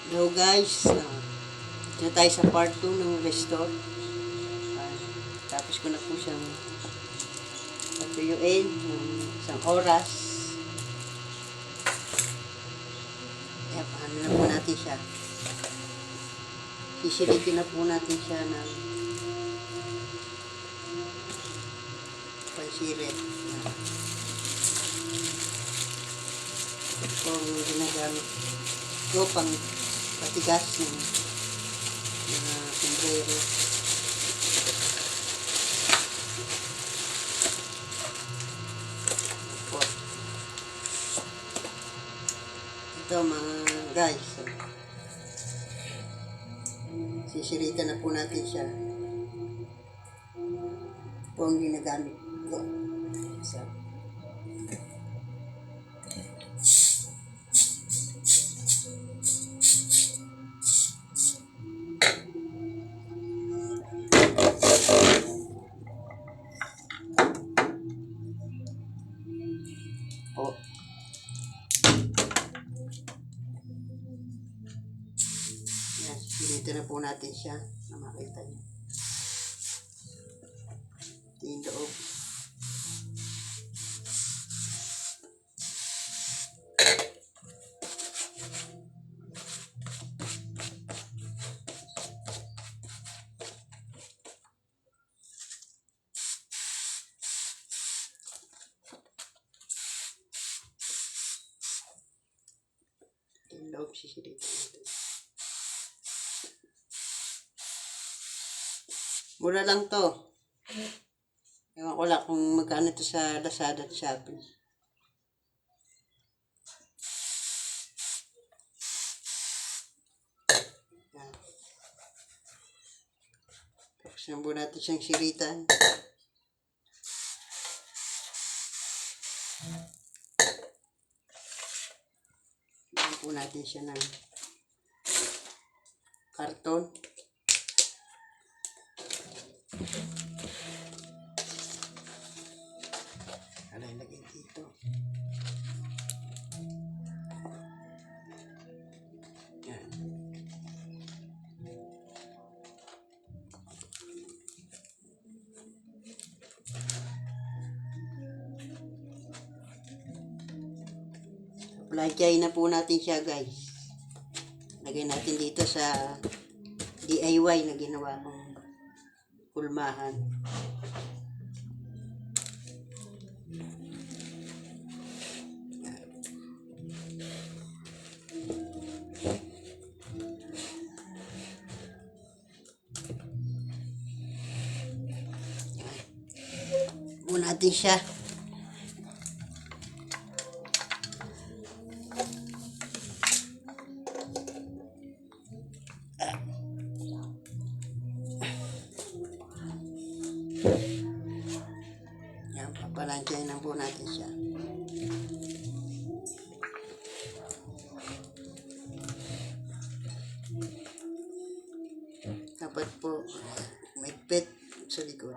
Hello guys, dito tayo sa part 2 ng restore. Tapos ko na po siyang patuyuin ng isang oras. Kaya paano na po natin siya. Sisilitin na po natin siya ng pansirit. Ito yung ginagamit ko pang patigas ng mga sombrero. Ito mga guys, sisilitan na po natin siya. Ito ang ginagamit ko. So, dito na po natin siya na makita niyo. Ito yung loob. Ito yung loob, sisilitan natin. Mura lang to. Ewan ko lang kung magkano to sa Lazada at Shopee. Yan. Tapos na po natin siyang siritan. Yan po natin siya ng karton. Lagay dito. Yan. Apply na po natin siya guys. Lagay natin dito sa DIY na ginawa kong kulmahan. Muna natin siya. Yan, papalansyahin lang po natin siya. Dapat po maigpit sa likod.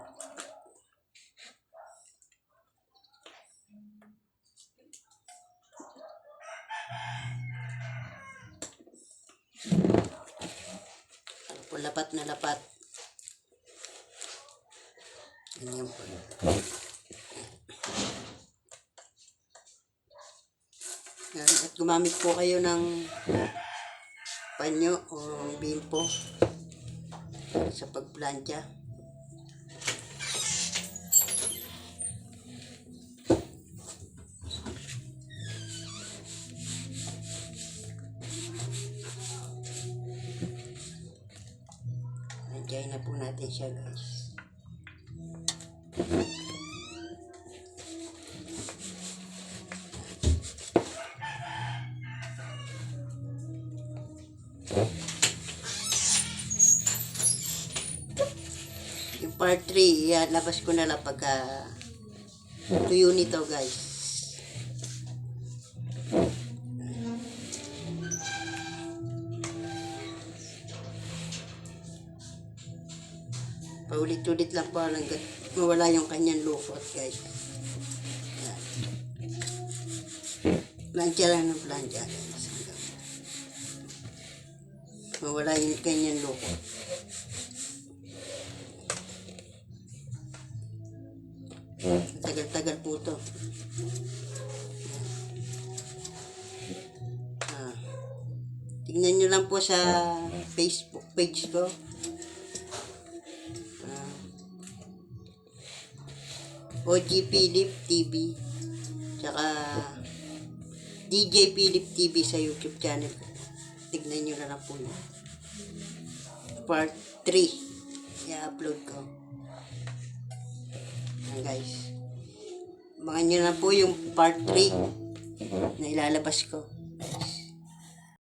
Lapat na lapat. Ganyan po. Yan. At gumamit po kayo ng panyo o bimpo sa pagplantya. Nandiyan na po natin siya guys. Yung part 3, labas ko na lang pagka tuyo nito guys. Paulit-ulit lang po hanggang mawala yung kanyang lufot guys. Yan. Plancha lang ng plancha. Mawala yung kanyang look. Tagal-tagal po to. Ah. Tignan nyo lang po sa Facebook page ko. Ah. OG Philip TV. Tsaka DJ Philip TV sa YouTube channel ko. Tignan nyo na lang po yun. Part 3. I-upload ko. Ayan guys. Abangan nyo na po yung part 3 na ilalabas ko.